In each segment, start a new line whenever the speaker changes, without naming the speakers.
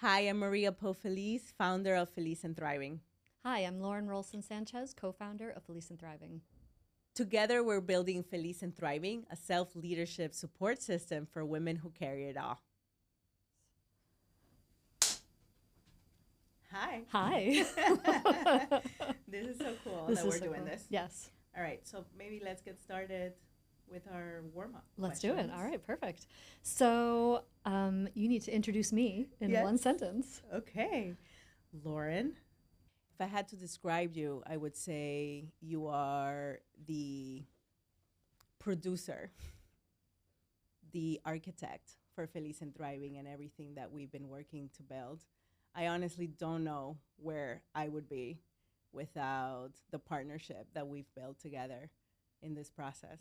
Hi, I'm Maria Feliz, founder of Feliz Thriving.
Hi, I'm Lauren Rolson Sanchez, co founder of Feliz Thriving.
Together, we're building Feliz Thriving, a self leadership support system for women who carry it all. Hi.
Hi.
This is so cool
This
that
is
we're
so
doing
cool.
this.
Yes.
All right, so maybe let's get started with our warm up.
Let's do it. All right, perfect. So you need to introduce me in
Yes.
one sentence.
Okay. Lauren, if I had to describe you, I would say you are the producer, the architect for Feliz and Thriving and everything that we've been working to build. I honestly don't know where I would be without the partnership that we've built together in this process.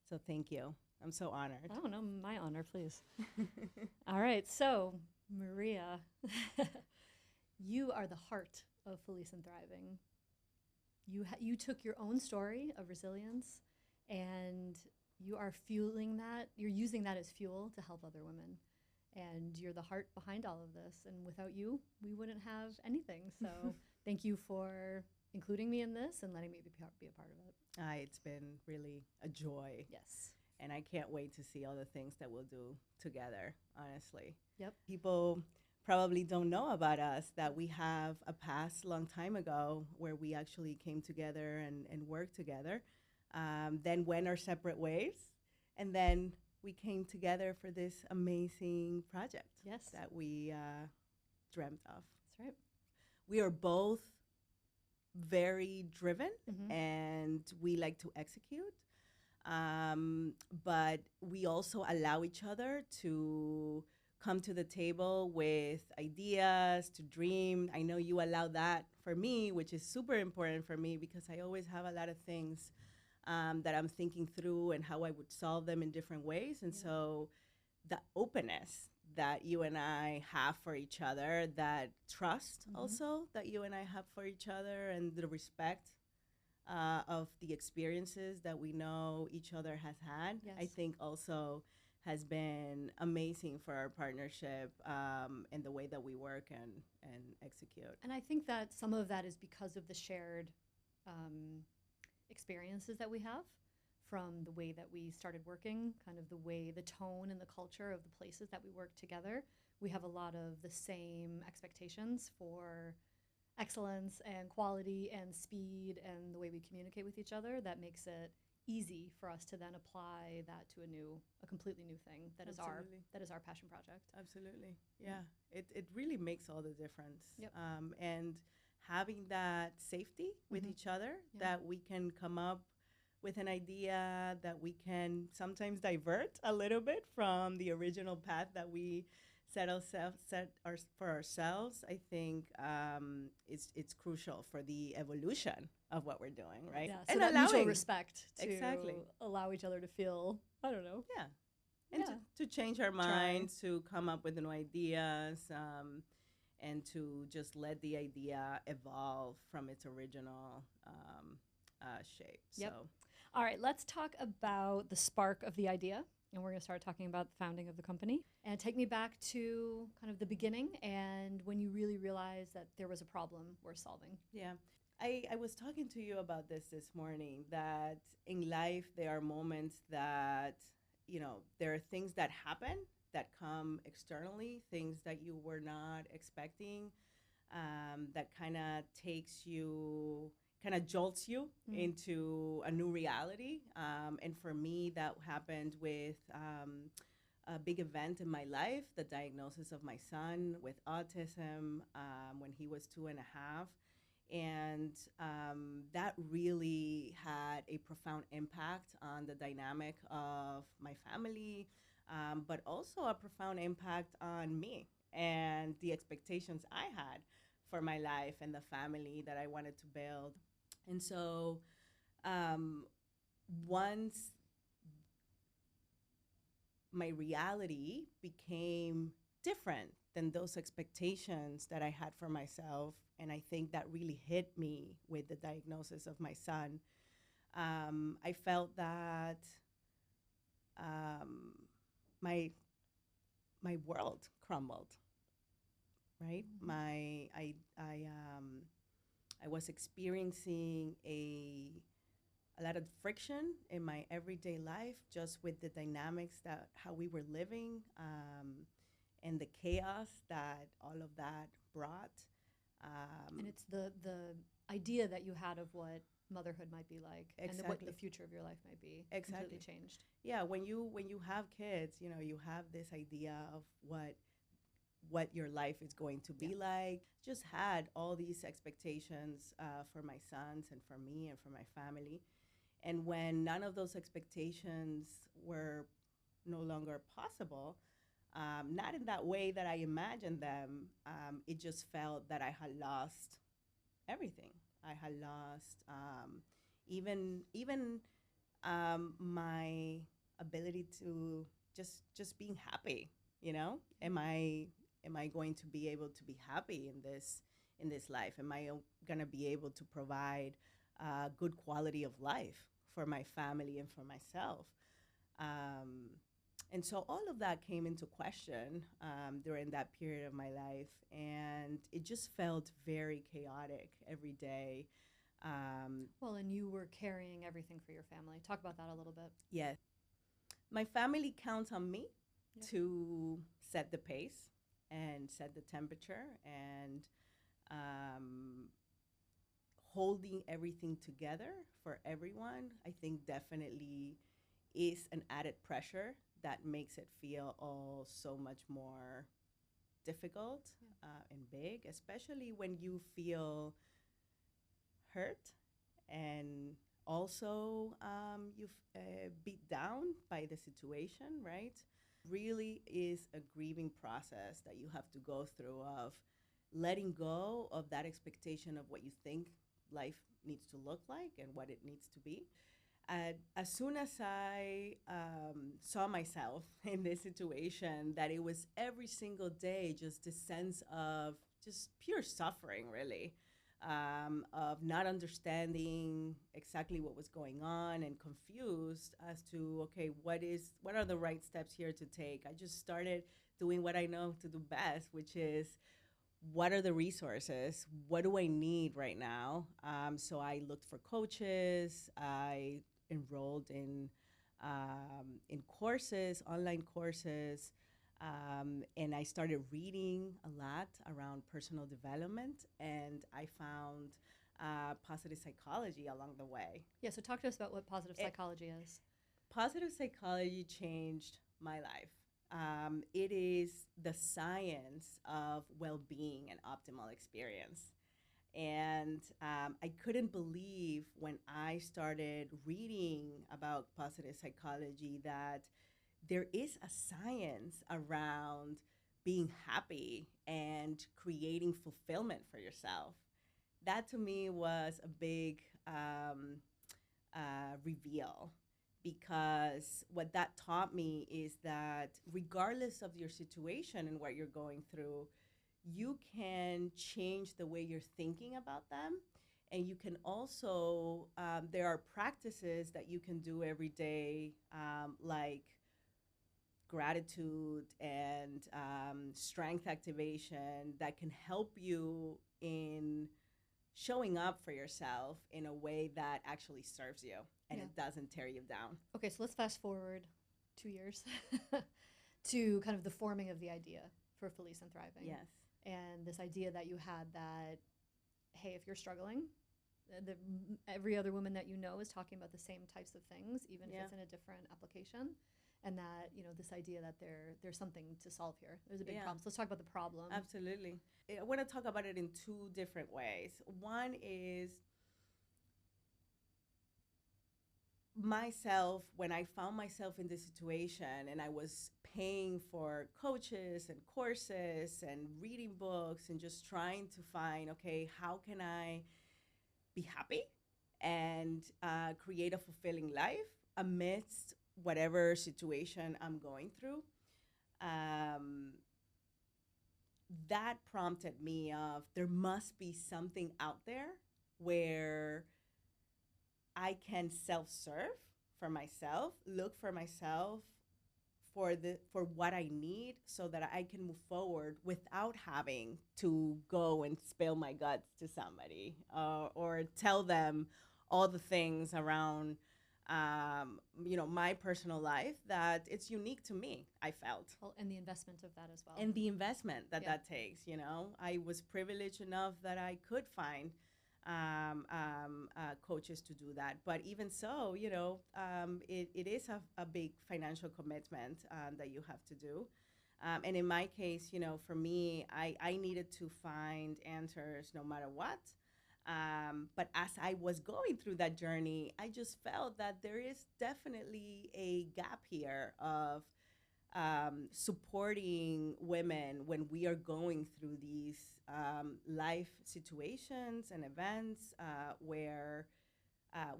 So thank you. I'm so honored.
Oh, no, my honor, please. All right, so Maria, you are the heart of Feliz and Thriving. You took your own story of resilience and you are fueling that. You're using that as fuel to help other women. And you're the heart behind all of this. And without you, we wouldn't have anything. So thank you for including me in this and letting me be a part of it.
It's been really a joy.
Yes.
And I can't wait to see all the things that we'll do together, honestly.
Yep.
People probably don't know about us that we have a past long time ago where we actually came together and worked together, then went our separate ways, and then we came together for this amazing project
Yes.
that we dreamt of.
That's right.
We are both very driven and we like to execute. But we also allow each other to come to the table with ideas, to dream. I know you allow that for me, which is super important for me because I always have a lot of things that I'm thinking through and how I would solve them in different ways. And so the openness that you and I have for each other, that trust also that you and I have for each other, and the respect of the experiences that we know each other has had,
Yes.
I think also has been amazing for our partnership and the way that we work and execute.
And I think that some of that is because of the shared experiences that we have from the way that we started working, kind of the tone and the culture of the places that we work together. We have a lot of the same expectations for excellence and quality and speed and the way we communicate with each other that makes it easy for us to then apply that to a completely new thing that is our passion project.
Absolutely. Yeah. It really makes all the difference.
Yep.
And having that safety with each other, that we can come up with an idea, that we can sometimes divert a little bit from the original path that we for ourselves, I think it's crucial for the evolution of what we're doing, right?
Yeah, so and that mutual respect to allow each other to feel, I don't know.
Yeah. And to change our minds, to come up with new ideas, and to just let the idea evolve from its original shape.
Yep.
So.
All right, let's talk about the spark of the idea. And we're going to start talking about the founding of the company. And take me back to kind of the beginning and when you really realized that there was a problem worth solving.
Yeah. I was talking to you about this morning, that in life there are moments that, there are things that happen that come externally, things that you were not expecting, that kind of jolts you into a new reality. And for me, that happened with a big event in my life, the diagnosis of my son with autism when he was 2.5. And that really had a profound impact on the dynamic of my family, but also a profound impact on me and the expectations I had for my life and the family that I wanted to build. And so once my reality became different than those expectations that I had for myself, and I think that really hit me with the diagnosis of my son, I felt that my world crumbled. right? I was experiencing a lot of friction in my everyday life, just with the dynamics that how we were living, and the chaos that all of that brought.
And
Um,
it's the idea that you had of what motherhood might be like and what the
exactly,
future of your life might be completely
exactly.
changed.
Yeah, when you have kids, you have this idea of what your life is going to
Yeah.
be like. Just had all these expectations for my sons and for me and for my family. And when none of those expectations were no longer possible, not in that way that I imagined them, it just felt that I had lost everything. I had lost even my ability to just being happy. Am I going to be able to be happy in this life? Am I going to be able to provide good quality of life for my family and for myself? Um, and so all of that came into question during that period of my life, and it just felt very chaotic every day.
Well, and you were carrying everything for your family. Talk about that a little bit.
Yes, my family counts on me
Yep.
to set the pace and set the temperature, and um, holding everything together for everyone, I think definitely is an added pressure that makes it feel all so much more difficult
Yeah.
and big, especially when you feel hurt and also you beat down by the situation, right? Really is a grieving process that you have to go through of letting go of that expectation of what you think life needs to look like and what it needs to be. And as soon as I saw myself in this situation, that it was every single day just this sense of just pure suffering, really, of not understanding exactly what was going on and confused as to, okay, what are the right steps here to take. I just started doing what I know to do best, which is what are the resources? What do I need right now? So I looked for coaches. I enrolled in courses, online courses, and I started reading a lot around personal development. And I found positive psychology along the way.
Yeah, so talk to us about what positive
It,
psychology is.
Positive psychology changed my life. It is the science of well being and optimal experience. And I couldn't believe when I started reading about positive psychology that there is a science around being happy and creating fulfillment for yourself. That to me was a big reveal, because what that taught me is that regardless of your situation and what you're going through, you can change the way you're thinking about them. And you can also, there are practices that you can do every day, like gratitude and strength activation, that can help you in showing up for yourself in a way that actually serves you and
Yeah.
it doesn't tear you down.
Okay, so let's fast forward 2 years to kind of the forming of the idea for Feliz and Thriving.
Yes.
And this idea that you had that, hey, if you're struggling, every other woman that you know is talking about the same types of things, even if
Yeah.
it's in a different application. And that, this idea that there's something to solve here. There's a big
Yeah.
problem. So let's talk about the problem.
Absolutely. I want to talk about it in two different ways. One is myself, when I found myself in this situation and I was paying for coaches and courses and reading books and just trying to find, okay, how can I be happy and create a fulfilling life amidst whatever situation I'm going through. Um, that prompted me of there must be something out there where I can self-serve for myself, look for myself for what I need so that I can move forward without having to go and spill my guts to somebody, or tell them all the things around my personal life that it's unique to me, I felt.
Well, and the investment of that as well.
And the investment that
Yeah.
that takes, I was privileged enough that I could find coaches to do that. But even so, it is a big financial commitment that you have to do. And in my case, for me, I needed to find answers no matter what. But as I was going through that journey, I just felt that there is definitely a gap here of supporting women when we are going through these life situations and events where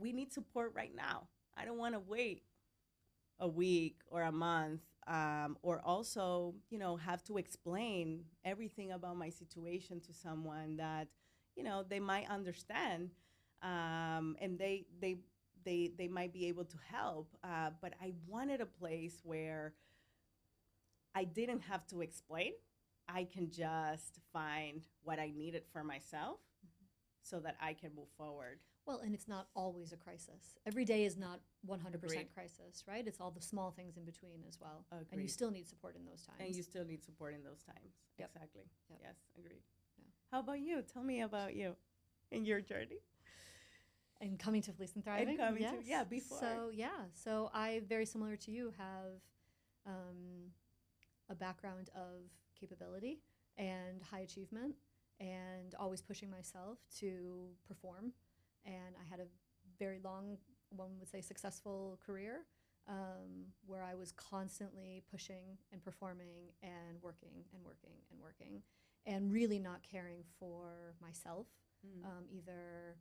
we need support right now. I don't want to wait a week or a month, or also, have to explain everything about my situation to someone that, they might understand, and they might be able to help. But I wanted a place where I didn't have to explain. I can just find what I needed for myself so that I can move forward.
Well, and it's not always a crisis. Every day is not 100%
Agreed.
crisis, right? It's all the small things in between as well.
Agreed.
And you still need support in those times.
And you still need support in those times.
Yep.
Exactly.
Yep.
Yes, agreed.
Yeah.
How about you? Tell me about you and your journey.
And coming to Feliz and Thriving?
And coming to, before.
So I, very similar to you, have a background of capability and high achievement and always pushing myself to perform. And I had a very long, one would say successful career, where I was constantly pushing and performing and working and working and working and really not caring for myself, either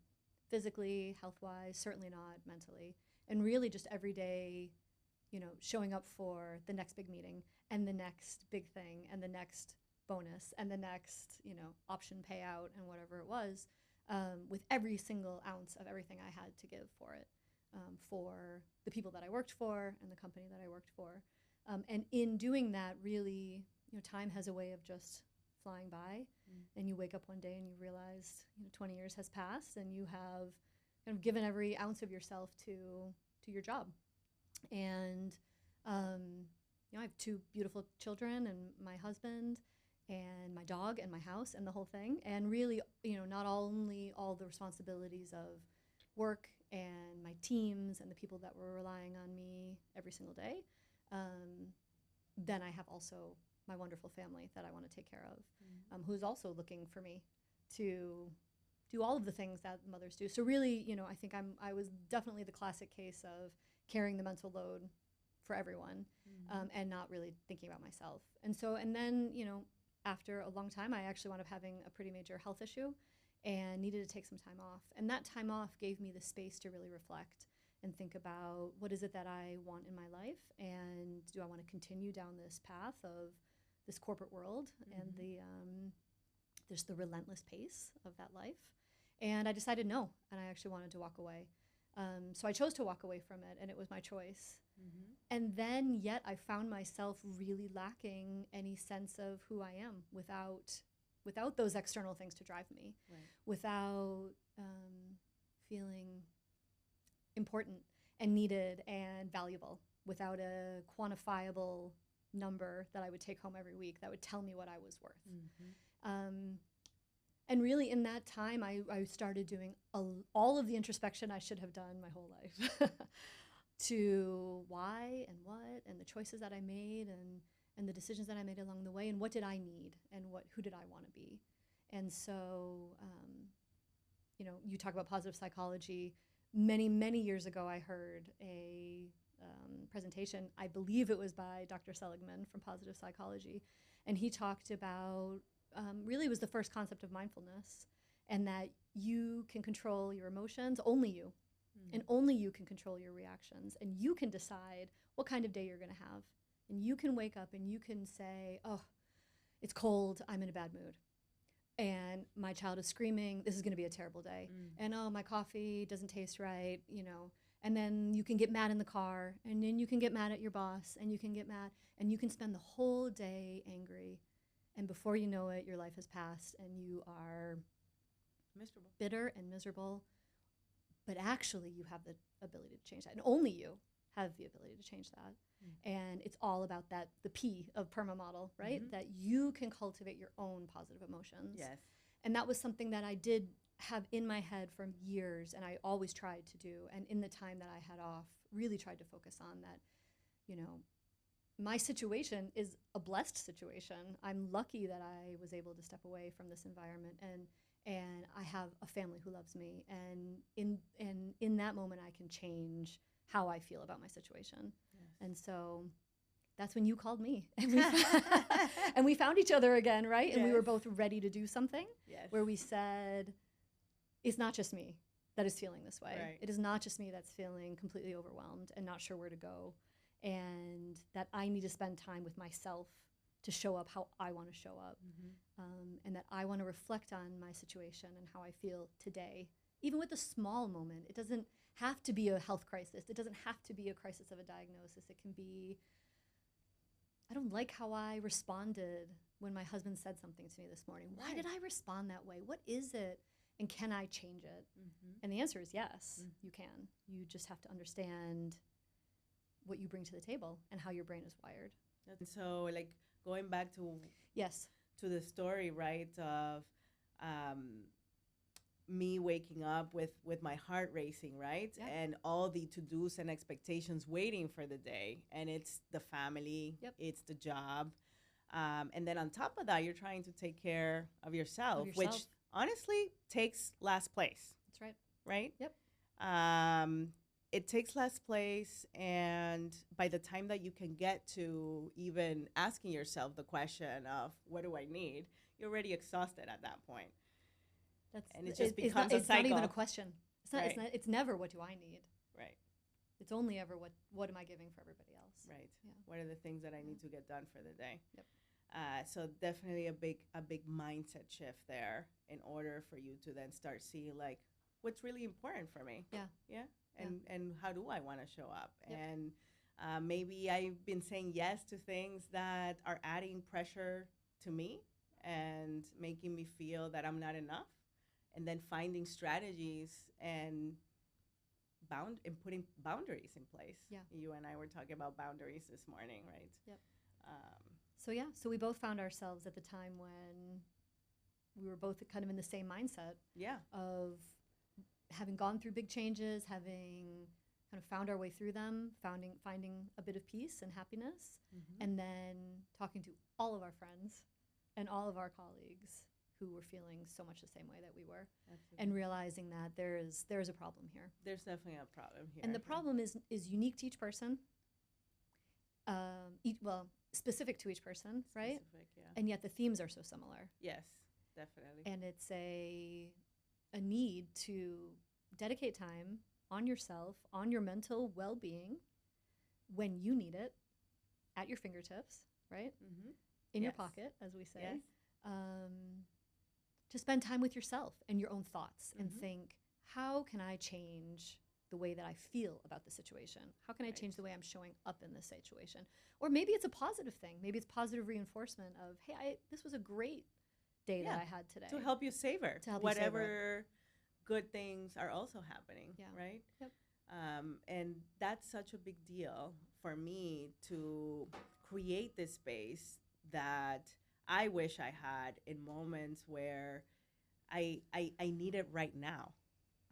physically, health-wise, certainly not mentally, and really just every day, showing up for the next big meeting and the next big thing and the next bonus and the next, option payout and whatever it was, with every single ounce of everything I had to give for it, for the people that I worked for and the company that I worked for. And in doing that, really, time has a way of just flying by, and you wake up one day and you realize, 20 years has passed and you have kind of given every ounce of yourself to your job. And, I have 2 beautiful children and my husband and my dog and my house and the whole thing. And really, not only all the responsibilities of work and my teams and the people that were relying on me every single day, then I have also my wonderful family that I want to take care of, who's also looking for me to do all of the things that mothers do. So really, I think I was definitely the classic case of carrying the mental load for everyone, and not really thinking about myself. And then, after a long time, I actually wound up having a pretty major health issue and needed to take some time off. And that time off gave me the space to really reflect and think about what is it that I want in my life, and do I want to continue down this path of this corporate world and there's the relentless pace of that life. And I decided no, and I actually wanted to walk away. So I chose to walk away from it, and it was my choice. And then yet I found myself really lacking any sense of who I am without those external things to drive me,
Right.
without feeling important and needed and valuable, without a quantifiable number that I would take home every week that would tell me what I was worth. And really in that time, I started doing all of the introspection I should have done my whole life to why and what and the choices that I made and the decisions that I made along the way, and what did I need and who did I want to be. And so, you talk about positive psychology. Many, many years ago, I heard a presentation, I believe it was by Dr. Seligman from Positive Psychology, and he talked about, really it was the first concept of mindfulness, and that you can control your emotions, only you, and only you can control your reactions, and you can decide what kind of day you're going to have, and you can wake up and you can say, oh, it's cold, I'm in a bad mood, and my child is screaming, this is going to be a terrible day, and oh, my coffee doesn't taste right, And then you can get mad in the car, and then you can get mad at your boss, and you can get mad, and you can spend the whole day angry. And before you know it, your life has passed, and you are
Miserable.
bitter and miserable. But actually, you have the ability to change that. And only you have the ability to change that. And it's all about that, the P of PERMA model, right? That you can cultivate your own positive emotions.
Yes.
And that was something that I did have in my head for years, and I always tried to do. And in the time that I had off, really tried to focus on that, you know, my situation is a blessed situation. I'm lucky that I was able to step away from this environment, and I have a family who loves me. And in that moment, I can change how I feel about my situation.
Yes.
And so that's when you called me, and we found each other again, right?
Yes.
And we were both ready to do something.
Yes.
Where we said, it's not just me that is feeling this way.
Right.
It is not just me that's feeling completely overwhelmed and not sure where to go, and that I need to spend time with myself to show up how I want to show up, and that I want to reflect on my situation and how I feel today, even with a small moment. It doesn't have to be a health crisis. It doesn't have to be a crisis of a diagnosis. It can be, I don't like how I responded when my husband said something to me this morning. Why
Right.
did I respond that way? What is it? And can I change it? And the answer is yes, you can. You just have to understand what you bring to the table and how your brain is wired.
And so, like, going back to
Yes.
the story, right, of me waking up with my heart racing, right?
Yeah.
And all the to-dos and expectations waiting for the day. And it's the family,
Yep.
it's the job. And then on top of that, you're trying to take care of yourself, which honestly takes last place,
That's right.
right?
Yep.
It takes last place. And by the time that you can get to even asking yourself the question of, what do I need? You're already exhausted at that point. And it just becomes a
it's not
cycle.
even a question. It's not.
Right.
It's never what do I need.
Right,
It's only ever what am I giving for everybody else.
right.
Yeah.
What are the things that I need to get done for the day?
Yep.
So definitely a big mindset shift there in order for you to then start seeing, like, what's really important for me.
Yeah.
Yeah. And how do I want to show up?
Yep.
And maybe I've been saying yes to things that are adding pressure to me and making me feel that I'm not enough. And then finding strategies and putting boundaries in place.
Yeah.
You and I were talking about boundaries this morning, right?
Yep. So we both found ourselves at the time when we were both kind of in the same mindset
Yeah.
of having gone through big changes, having kind of found our way through them, finding a bit of peace and happiness, and then talking to all of our friends and all of our colleagues who were feeling so much the same way that we were,
Absolutely.
and realizing that there is a problem here.
There's definitely a problem here.
And the problem is unique to each person, specific to each person, right?
Specific, yeah.
And yet the themes are so similar.
Yes, definitely.
And it's a need to dedicate time on yourself, on your mental well-being, when you need it, at your fingertips, right? In your
Yes.
pocket, as we say.
Yes.
To spend time with yourself and your own thoughts and think, how can I change the way that I feel about the situation? How can I change the way I'm showing up in this situation? Or maybe it's a positive thing. Maybe it's positive reinforcement of, hey, this was a great day that I had today.
To help you savor
To help
whatever
you savor
good things are also happening,
Yeah.
right?
Yep.
And that's such a big deal for me to create this space that I wish I had in moments where I need it right now.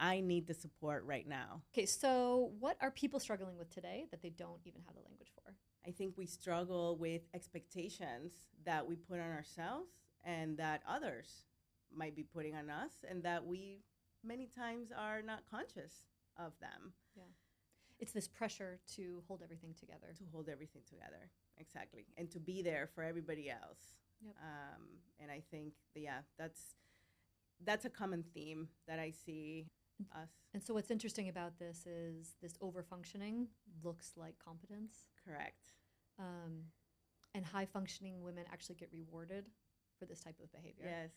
I need the support right now.
Okay, so what are people struggling with today that they don't even have the language for?
I think we struggle with expectations that we put on ourselves and that others might be putting on us, and that we many times are not conscious of them.
Yeah. It's this pressure to hold everything together.
To hold everything together, exactly, and to be there for everybody else.
Yep.
And I think, that's a common theme that I see us.
And so what's interesting about this is this overfunctioning looks like competence.
Correct.
And high-functioning women actually get rewarded for this type of behavior.
Yes.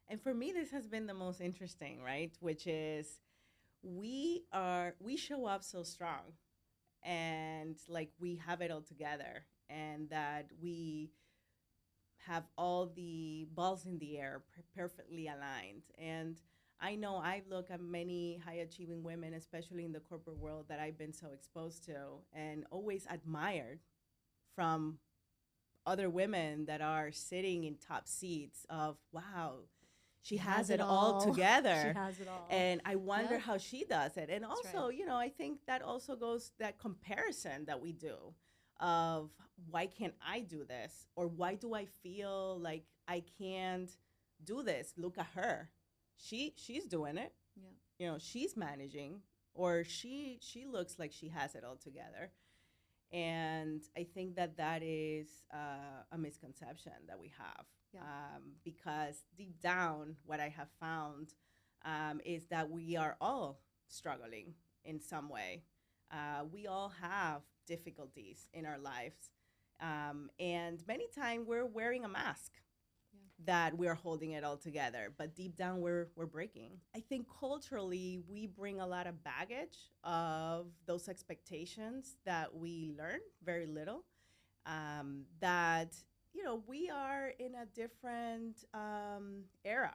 And for me, this has been the most interesting, right? Which is we show up so strong, and like we have it all together, and that we have all the balls in the air perfectly aligned. And I know I look at many high achieving women, especially in the corporate world, that I've been so exposed to and always admired from other women that are sitting in top seats of, wow, she has it all
She
together.
has it all.
And I wonder
Yep.
how she does it. And
That's
also,
right.
you know, I think that also goes that comparison that we do of, why can't I do this? Or why do I feel like I can't do this? Look at her. She's doing it.
Yeah.
You know, she's managing, or she looks like she has it all together. And I think that that is a misconception that we have,
Yeah.
because deep down, what I have found is that we are all struggling in some way. We all have difficulties in our lives. And many times we're wearing a mask
Yeah.
that we're holding it all together, but deep down we're breaking. I think culturally we bring a lot of baggage of those expectations that we learn very little. That, you know, we are in a different era,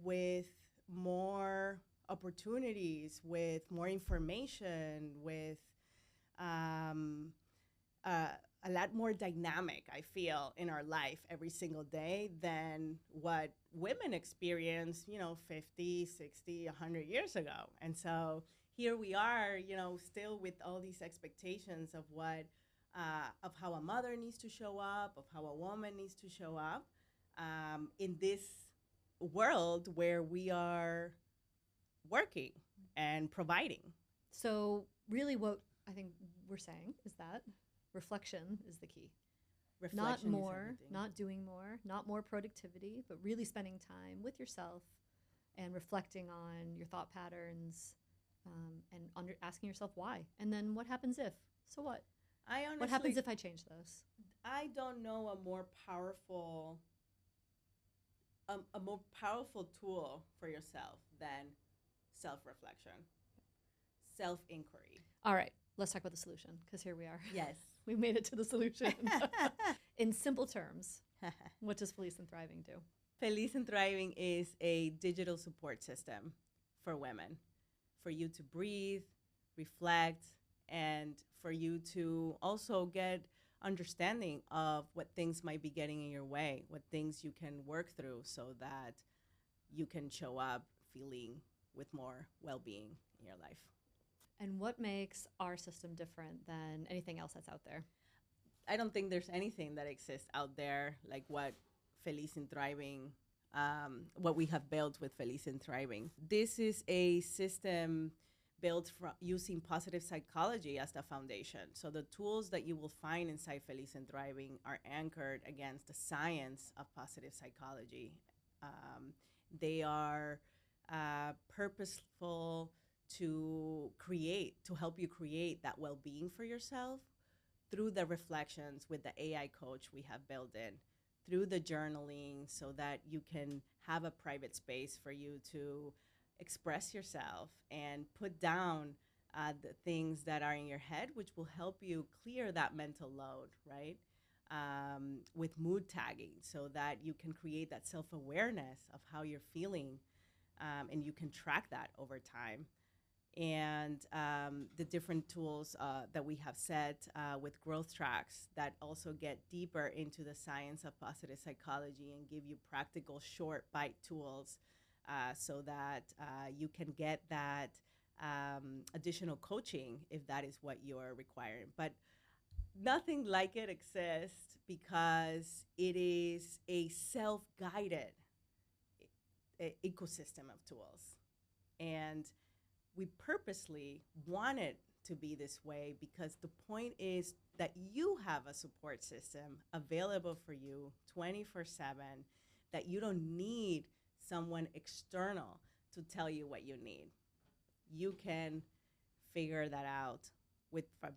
with more opportunities, with more information, with um, uh, a lot more dynamic, I feel, in our life every single day than what women experience, you know, 50, 60, 100 years ago. And so here we are, you know, still with all these expectations of of how a mother needs to show up, of how a woman needs to show up, in this world where we are working and providing.
So, really, what I think we're saying is that reflection is the key. Not
Reflection is
more,
everything.
not doing more, not more productivity, but really spending time with yourself and reflecting on your thought patterns, and asking yourself why. And then what happens if? So what?
I honestly,
What happens if I change this?
I don't know a more powerful tool for yourself than self-reflection, self-inquiry.
All right, let's talk about the solution, because here we are.
Yes.
We made it to the solution. In simple terms, what does Feliz and Thriving do?
Feliz and Thriving is a digital support system for women, for you to breathe, reflect, and for you to also get understanding of what things might be getting in your way, what things you can work through so that you can show up feeling with more well-being in your life.
And what makes our system different than anything else that's out there?
I don't think there's anything that exists out there like what Feliz and Thriving, what we have built with Feliz and Thriving. This is a system built using positive psychology as the foundation. So the tools that you will find inside Feliz and Thriving are anchored against the science of positive psychology. They are purposeful to help you create that well-being for yourself through the reflections with the AI coach we have built in, through the journaling so that you can have a private space for you to express yourself and put down the things that are in your head, which will help you clear that mental load, right? With mood tagging so that you can create that self-awareness of how you're feeling, and you can track that over time. And the different tools that we have set with growth tracks that also get deeper into the science of positive psychology and give you practical short bite tools so that you can get that additional coaching if that is what you're requiring. But nothing like it exists because it is a self-guided ecosystem of tools. And we purposely want it to be this way because the point is that you have a support system available for you 24/7, that you don't need someone external to tell you what you need. You can figure that out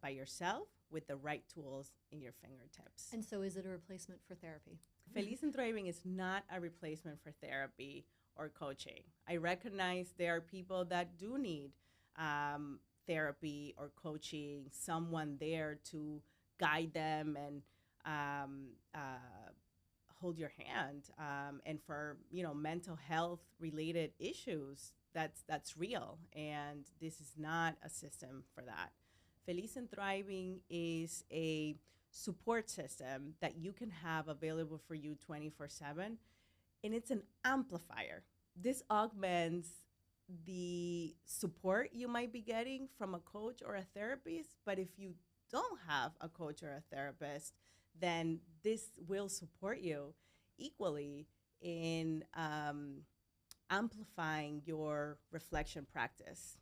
by yourself with the right tools in your fingertips.
And so is it a replacement for therapy?
Feliz and Thriving is not a replacement for therapy or coaching. I recognize there are people that do need therapy or coaching, someone there to guide them and hold your hand. And for mental health related issues, that's real, and this is not a system for that. Feliz and Thriving is a support system that you can have available for you 24/7, and it's an amplifier. This augments the support you might be getting from a coach or a therapist. But if you don't have a coach or a therapist, then this will support you equally in amplifying your reflection practice,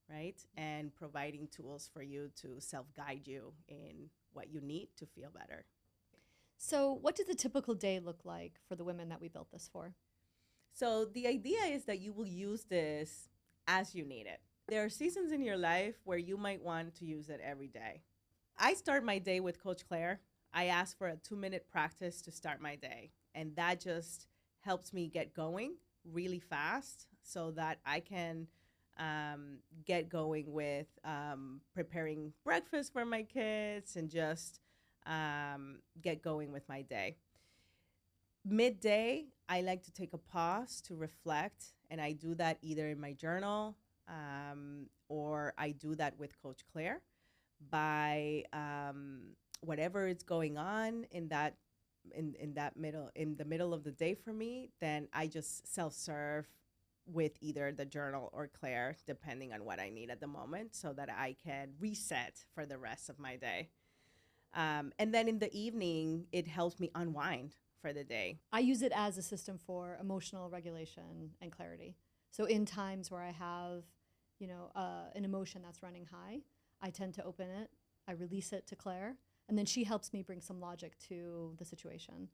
right? And providing tools for you to self guide you in what you need to feel better.
So, what did the typical day look like for the women that we built this for?
So, the idea is that you will use this as you need it. There are seasons in your life where you might want to use it every day. I start my day with Coach Claire. I ask for a 2-minute practice to start my day, and that just helps me get going really fast so that I can get going with preparing breakfast for my kids and just get going with my day. Midday, I like to take a pause to reflect, and I do that either in my journal or I do that with Coach Claire by whatever is going on in the middle of the day for me. Then I just self-serve with either the journal or Claire, depending on what I need at the moment, so that I can reset for the rest of my day. And then in the evening, it helps me unwind for the day.
I use it as a system for emotional regulation and clarity. So in times where I have, an emotion that's running high, I tend to open it, I release it to Claire, and then she helps me bring some logic to the situation.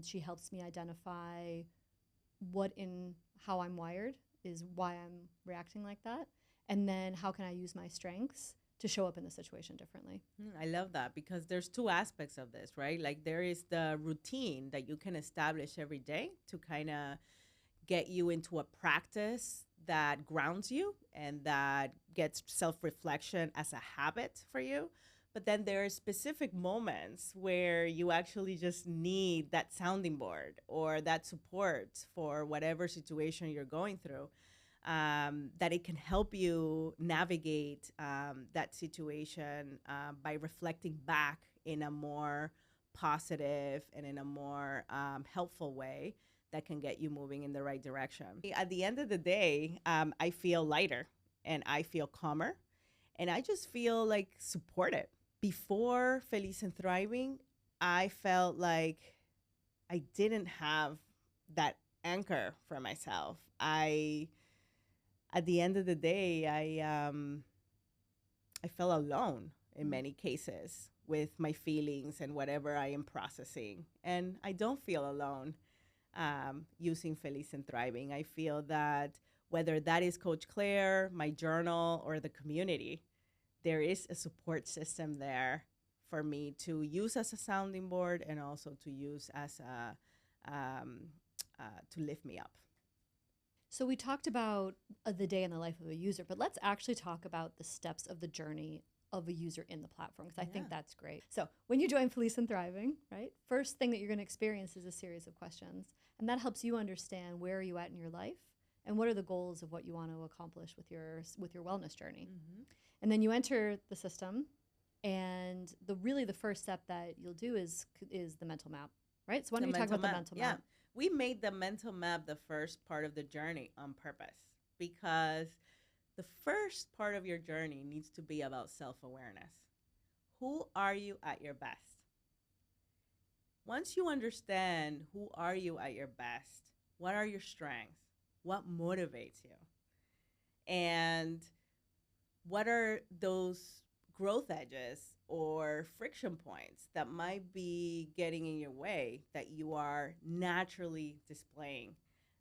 She helps me identify how I'm wired is why I'm reacting like that, and then how can I use my strengths to show up in the situation differently.
I love that, because there's two aspects of this, right? Like there is the routine that you can establish every day to kind of get you into a practice that grounds you and that gets self-reflection as a habit for you. But then there are specific moments where you actually just need that sounding board or that support for whatever situation you're going through. That it can help you navigate that situation by reflecting back in a more positive and in a more helpful way that can get you moving in the right direction. At the end of the day, I feel lighter and I feel calmer and I just feel like supported. Before Feliz and Thriving, I felt like I didn't have that anchor for myself. At the end of the day, I felt alone in many cases with my feelings and whatever I am processing. And I don't feel alone using Feliz and Thriving. I feel that whether that is Coach Claire, my journal, or the community, there is a support system there for me to use as a sounding board and also to use as to lift me up.
So we talked about the day in the life of a user, but let's actually talk about the steps of the journey of a user in the platform, because I think that's great. So when you join Feliz and Thriving, right, first thing that you're going to experience is a series of questions, and that helps you understand where are you at in your life and what are the goals of what you want to accomplish with your wellness journey. Mm-hmm. And then you enter the system, and the first step that you'll do is the mental map, right? So why don't you talk about the mental map?
We made the mental map the first part of the journey on purpose, because the first part of your journey needs to be about self-awareness. Who are you at your best? Once you understand who are you at your best, what are your strengths? What motivates you? And what are those growth edges or friction points that might be getting in your way that you are naturally displaying?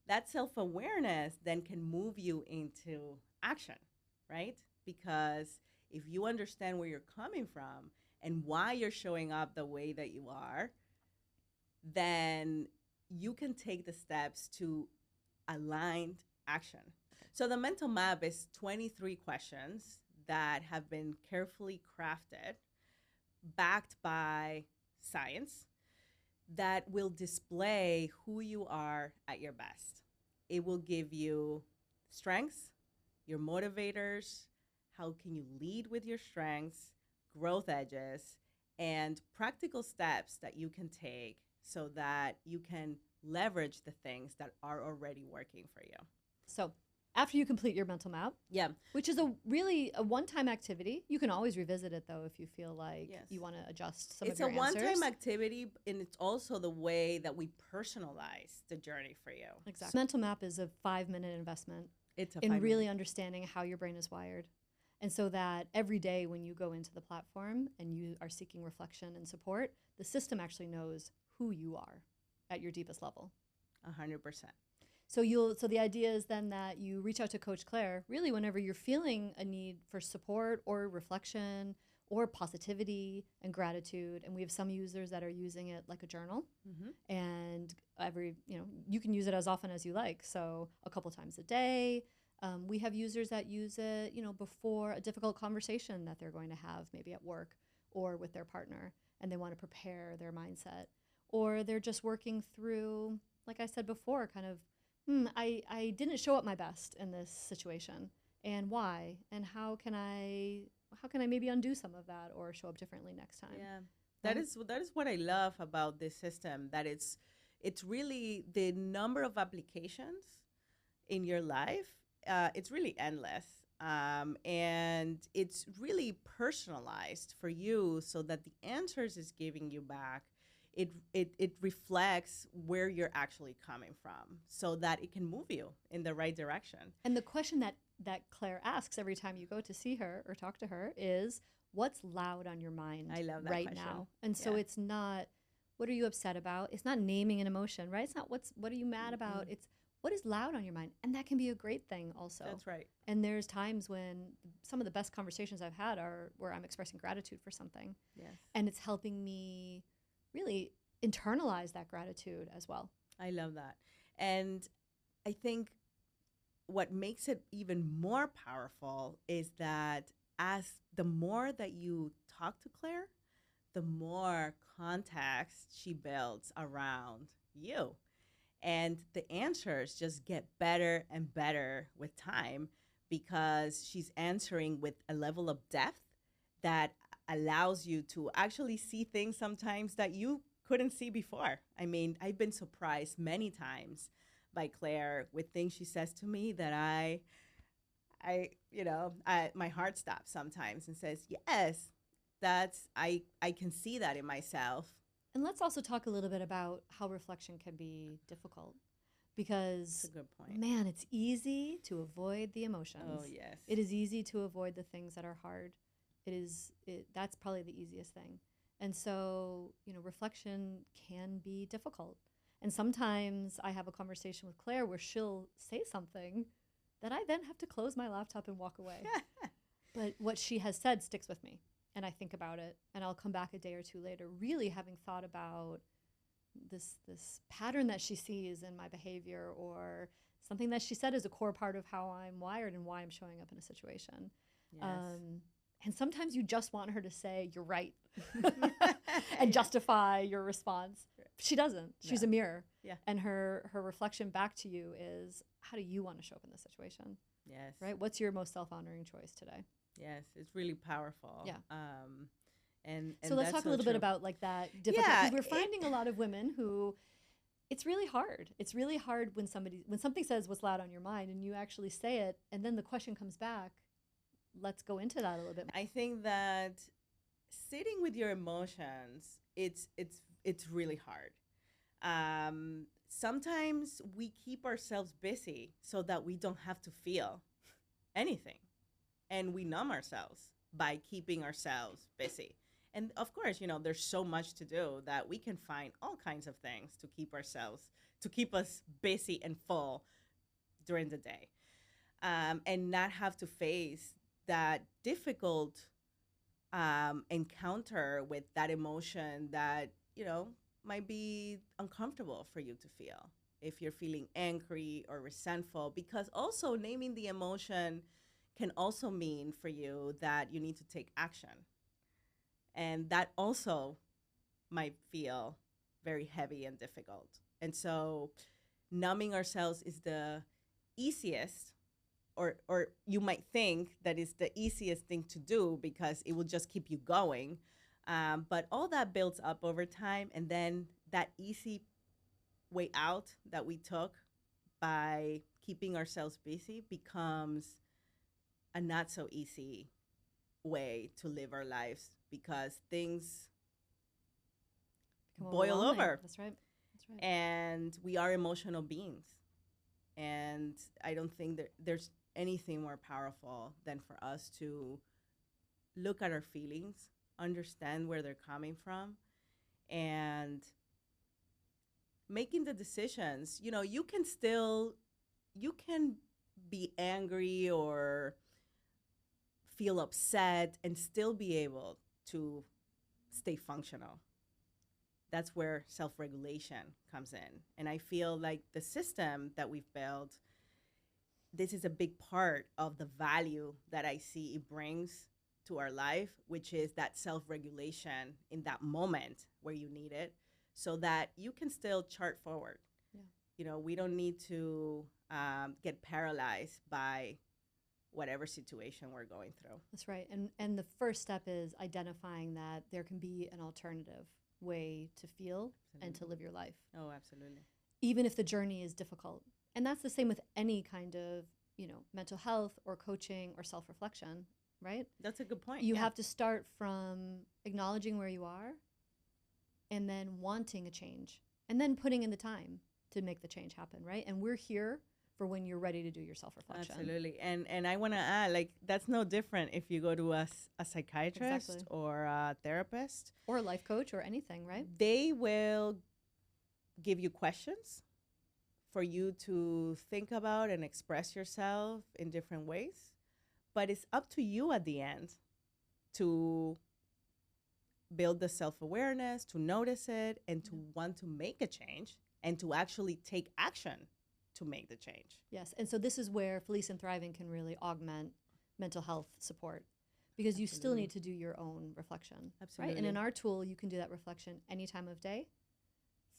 That self-awareness then can move you into action, right? Because if you understand where you're coming from and why you're showing up the way that you are, then you can take the steps to aligned action. So the mental map is 23 questions that have been carefully crafted, backed by science, that will display who you are at your best. It will give you strengths, your motivators, how can you lead with your strengths, growth edges, and practical steps that you can take so that you can leverage the things that are already working for you.
So after you complete your mental map,
Yeah.
which is a one-time activity, you can always revisit it though if you feel like
Yes.
you want to adjust some
It's
of
a
your
one-time
answers.
activity, and it's also the way that we personalize the journey for you.
Exactly. Mental map is a 5-minute investment
It's a
in
5
really
minute.
understanding how your brain is wired. And so that every day when you go into the platform and you are seeking reflection and support, the system actually knows who you are at your deepest level.
100%.
So the idea is then that you reach out to Coach Claire really whenever you're feeling a need for support or reflection or positivity and gratitude. And we have some users that are using it like a journal.
Mm-hmm.
And you can use it as often as you like. So a couple times a day. We have users that use it, before a difficult conversation that they're going to have maybe at work or with their partner, and they want to prepare their mindset. Or they're just working through, like I said before, kind of, I didn't show up my best in this situation, and why, and how can I maybe undo some of that or show up differently next time?
Yeah, that is what I love about this system. That it's really the number of applications in your life. It's really endless, and it's really personalized for you, so that the answers is giving you back. It reflects where you're actually coming from, so that it can move you in the right direction.
And the question that Claire asks every time you go to see her or talk to her is, what's loud on your mind
I love that
right
question.
now? And so it's not, what are you upset about? It's not naming an emotion, right? It's not what are you mad about? It's what is loud on your mind? And that can be a great thing also.
That's right.
And there's times when some of the best conversations I've had are where I'm expressing gratitude for something.
Yes.
And it's helping me really internalize that gratitude as well.
I love that. And I think what makes it even more powerful is that as the more that you talk to Claire, the more context she builds around you. And the answers just get better and better with time, because she's answering with a level of depth that allows you to actually see things sometimes that you couldn't see before. I mean, I've been surprised many times by Claire with things she says to me that my heart stops sometimes and says, yes, I can see that in myself.
And let's also talk a little bit about how reflection can be difficult, because
That's a good point.
man, it's easy to avoid the emotions.
Oh, yes.
It is easy to avoid the things that are hard. That's probably the easiest thing. And so, reflection can be difficult. And sometimes I have a conversation with Claire where she'll say something that I then have to close my laptop and walk away. But what she has said sticks with me. And I think about it, and I'll come back a day or two later, really having thought about this pattern that she sees in my behavior, or something that she said is a core part of how I'm wired and why I'm showing up in a situation.
Yes.
And sometimes you just want her to say, you're right, and justify your response. She doesn't. She's a mirror.
Yeah.
And her reflection back to you is, how do you want to show up in this situation?
Yes.
Right? What's your most self-honoring choice today?
Yes, it's really powerful.
Yeah.
And
so let's talk a little bit about like that difficult.
Yeah,
We're finding a lot of women who, it's really hard. It's really hard when something says what's loud on your mind and you actually say it, and then the question comes back. Let's go into that a little bit.
I think that sitting with your emotions, it's really hard. Sometimes we keep ourselves busy so that we don't have to feel anything, and we numb ourselves by keeping ourselves busy. And of course, there's so much to do that we can find all kinds of things to keep us busy and full during the day, and not have to face that difficult encounter with that emotion that might be uncomfortable for you to feel. if you're feeling angry or resentful, because also naming the emotion can also mean for you that you need to take action. And that also might feel very heavy and difficult. And so numbing ourselves is the easiest, or you might think that is the easiest thing to do because it will just keep you going. But all that builds up over time. And then that easy way out that we took by keeping ourselves busy becomes a not so easy way to live our lives because things
Become
boil
overwhelming.
over.
That's right. That's right.
And we are emotional beings. And I don't think that there's anything more powerful than for us to look at our feelings, understand where they're coming from, and making the decisions. You know, you can be angry or feel upset and still be able to stay functional. That's where self-regulation comes in. And I feel like the system that we've built, this is a big part of the value that I see it brings to our life, which is that self-regulation in that moment where you need it so that you can still chart forward.
Yeah.
You know, we don't need to get paralyzed by whatever situation we're going through.
That's right. And the first step is identifying that there can be an alternative way to feel and to live your life.
Oh, absolutely.
Even if the journey is difficult. And that's the same with any kind of, mental health or coaching or self-reflection, right?
That's a good point.
You have to start from acknowledging where you are and then wanting a change and then putting in the time to make the change happen, right? And we're here for when you're ready to do your self-reflection.
Absolutely. And I want to add, like, that's no different if you go to a psychiatrist
Exactly.
or a therapist.
Or a life coach or anything, right?
They will give you questions for you to think about and express yourself in different ways. But it's up to you at the end to build the self-awareness, to notice it, and to want to make a change and to actually take action to make the change.
Yes. And so this is where Feliz and Thriving can really augment mental health support because you still need to do your own reflection.
Absolutely.
Right? And in our tool, you can do that reflection any time of day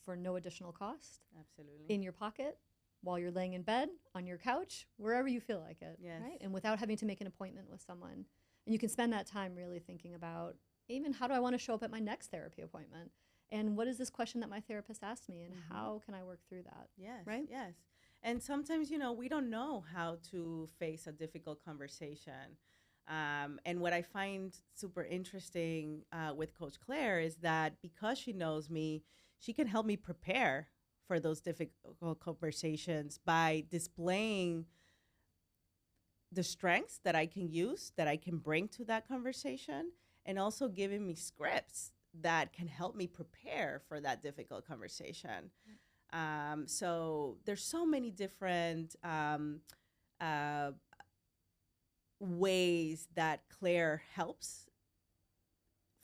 for no additional cost.
Absolutely.
In your pocket, while you're laying in bed, on your couch, wherever you feel like it.
Yes.
Right? And without having to make an appointment with someone. And you can spend that time really thinking about even how do I want to show up at my next therapy appointment? And what is this question that my therapist asked me? And how can I work through that?
Yes.
Right?
Yes. And sometimes, we don't know how to face a difficult conversation. And what I find super interesting with Coach Claire is that because she knows me, she can help me prepare for those difficult conversations by displaying the strengths that I can use, that I can bring to that conversation, and also giving me scripts that can help me prepare for that difficult conversation. So there's so many different ways that Claire helps,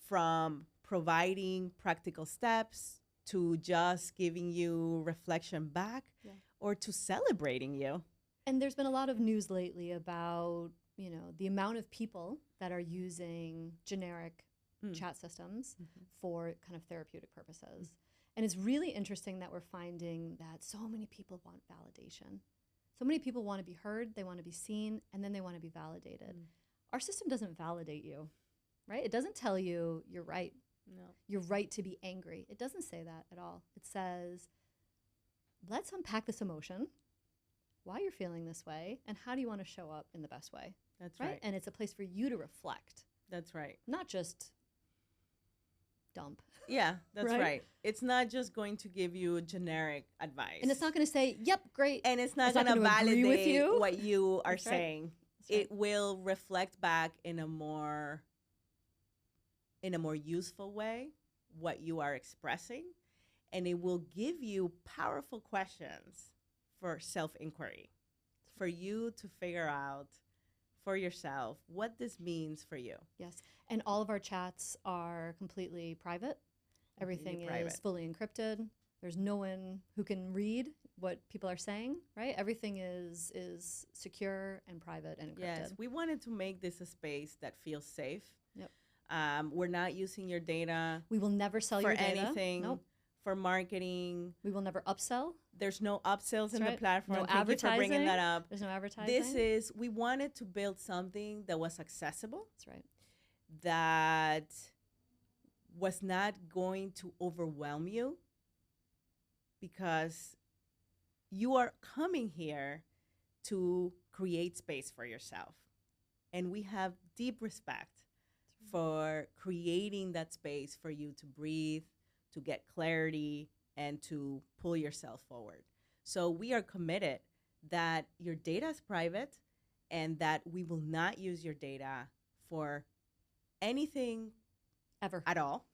from providing practical steps to just giving you reflection back or to celebrating you.
And there's been a lot of news lately about, the amount of people that are using generic chat systems for kind of therapeutic purposes. And it's really interesting that we're finding that so many people want validation. So many people want to be heard, they want to be seen, and then they want to be validated. Our system doesn't validate you, right? It doesn't tell you you're right.
No.
You're right to be angry. It doesn't say that at all. It says, let's unpack this emotion, why you're feeling this way, and how do you want to show up in the best way?
That's right.
And it's a place for you to reflect.
That's right.
Not just dump.
Yeah, that's
Right?
right. It's not just going to give you generic advice.
And it's not going to say, yep, great.
And it's not
It's not
going to
gonna agree with
validate
you.
what you are
That's right.
saying.
That's right.
It will reflect back in a more useful way what you are expressing, and it will give you powerful questions for self-inquiry, for you to figure out for yourself what this means for you.
Yes. And all of our chats are completely private. Everything
Completely private.
is fully encrypted. There's no one who can read what people are saying, right? Everything is secure and private and encrypted.
Yes, we wanted to make this a space that feels safe.
Yep.
We're not using your data
We will never sell
for
your data.
anything,
Nope.
for marketing.
We will never upsell.
There's no upsells in
That's
the
right.
platform.
No
Thank you for bringing that
advertising.
up.
There's no advertising.
We wanted to build something that was accessible,
That's right.
that was not going to overwhelm you, because you are coming here to create space for yourself. And we have deep respect for creating that space for you to breathe, to get clarity, and to pull yourself forward. So we are committed that your data is private and that we will not use your data for anything
Ever.
at all.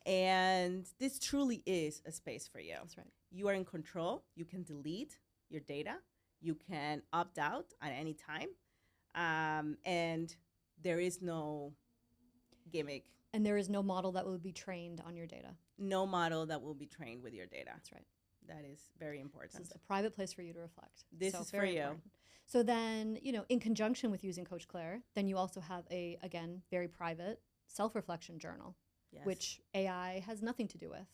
And this truly is a space for you.
That's right.
You are in control. You can delete your data. You can opt out at any time. And there is no gimmick.
And there is no model that will be trained on your data.
No model that will be trained with your data.
That's right.
That is very important.
This is a private place for you to reflect.
This is for you.
Important. So then, in conjunction with using Coach Claire, then you also have a, again, very private self-reflection journal,
Yes.
which AI has nothing to do with.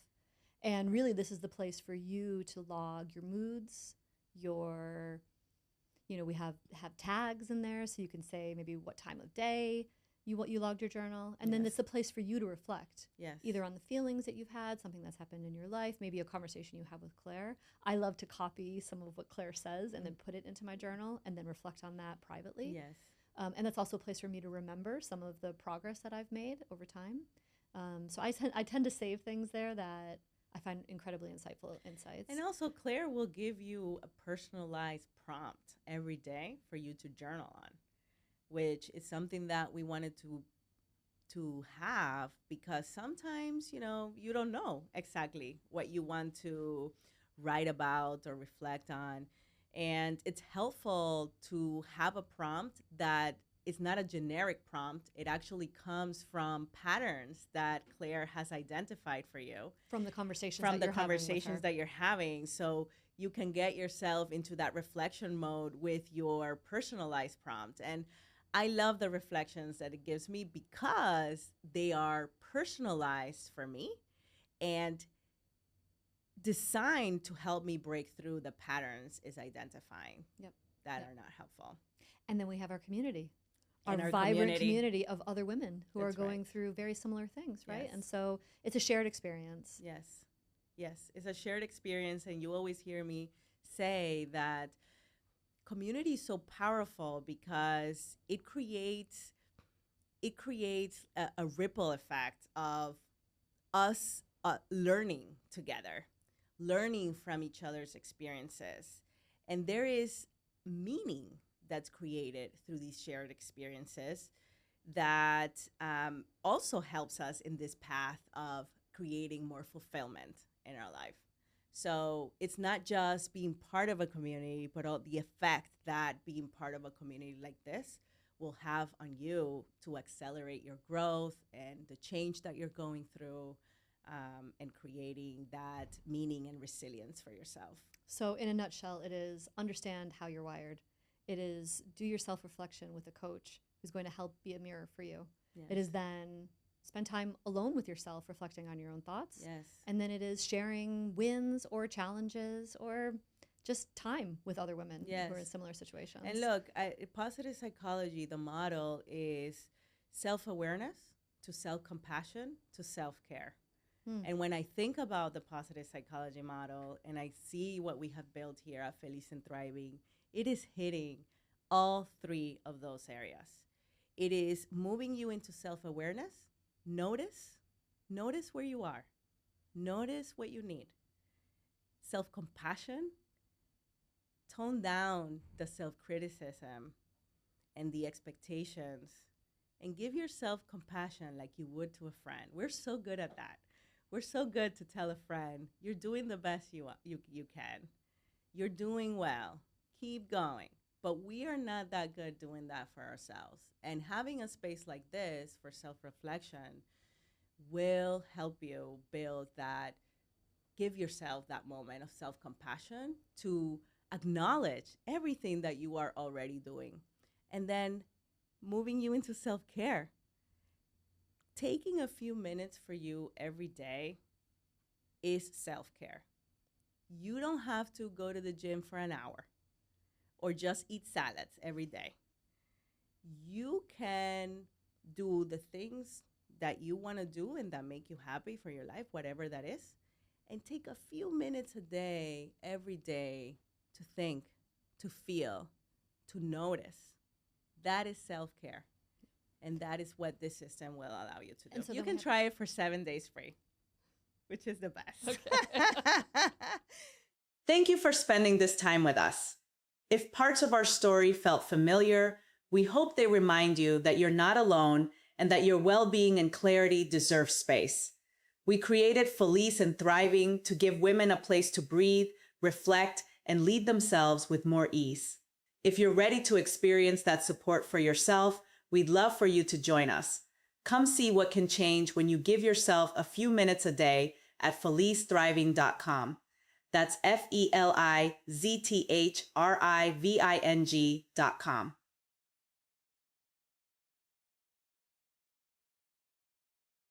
And really, this is the place for you to log your moods, we have tags in there, so you can say maybe what time of day you logged your journal. And then
Yes.
it's a place for you to reflect.
Yes.
Either on the feelings that you've had, something that's happened in your life, maybe a conversation you have with Claire. I love to copy some of what Claire says and then put it into my journal and then reflect on that privately.
Yes.
And that's also a place for me to remember some of the progress that I've made over time. So I tend to save things there that I find incredibly insightful insights.
And also, Claire will give you a personalized prompt every day for you to journal on, which is something that we wanted to have, because sometimes, you don't know exactly what you want to write about or reflect on. And it's helpful to have a prompt that is not a generic prompt. It actually comes from patterns that Claire has identified for you.
From the conversations
that you're having. So you can get yourself into that reflection mode with your personalized prompt. And I love the reflections that it gives me because they are personalized for me and designed to help me break through the patterns is identifying that are not helpful.
And then we have our community.
And
our vibrant community of other women who are going through very similar things, right?
Yes.
And so it's a shared experience.
Yes. Yes, it's a shared experience. And you always hear me say that community is so powerful because it creates a ripple effect of us learning together, learning from each other's experiences. And there is meaning that's created through these shared experiences that also helps us in this path of creating more fulfillment in our life. So it's not just being part of a community, but all the effect that being part of a community like this will have on you to accelerate your growth and the change that you're going through, and creating that meaning and resilience for yourself.
So in a nutshell, it is understand how you're wired. It is do your self-reflection with a coach who's going to help be a mirror for you.
Yes.
It is then spend time alone with yourself, reflecting on your own thoughts.
Yes.
And then it is sharing wins or challenges or just time with other women who are in similar situations.
And look, positive psychology, the model is self-awareness to self-compassion to self-care. And when I think about the positive psychology model and I see what we have built here at Feliz and Thriving, it is hitting all three of those areas. It is moving you into self-awareness. Notice where you are. Notice what you need. Self-compassion. Tone down the self-criticism and the expectations and give yourself compassion like you would to a friend. We're so good at that. We're so good to tell a friend, you're doing the best you can. You're doing well. Keep going. But we are not that good doing that for ourselves. And having a space like this for self-reflection will help you build that, give yourself that moment of self-compassion to acknowledge everything that you are already doing. And then moving you into self-care. Taking a few minutes for you every day is self-care. You don't have to go to the gym for an hour or just eat salads every day. You can do the things that you want to do and that make you happy for your life, whatever that is, and take a few minutes a day, every day, to think, to feel, to notice. That is self-care. And that is what this system will allow you to do. So you can try it for 7 days free, which is the best. Okay. Thank you for spending this time with us. If parts of our story felt familiar, we hope they remind you that you're not alone and that your well-being and clarity deserve space. We created Feliz and Thriving to give women a place to breathe, reflect, and lead themselves with more ease. If you're ready to experience that support for yourself, we'd love for you to join us. Come see what can change when you give yourself a few minutes a day at felizthriving.com. That's FelizThriving.com.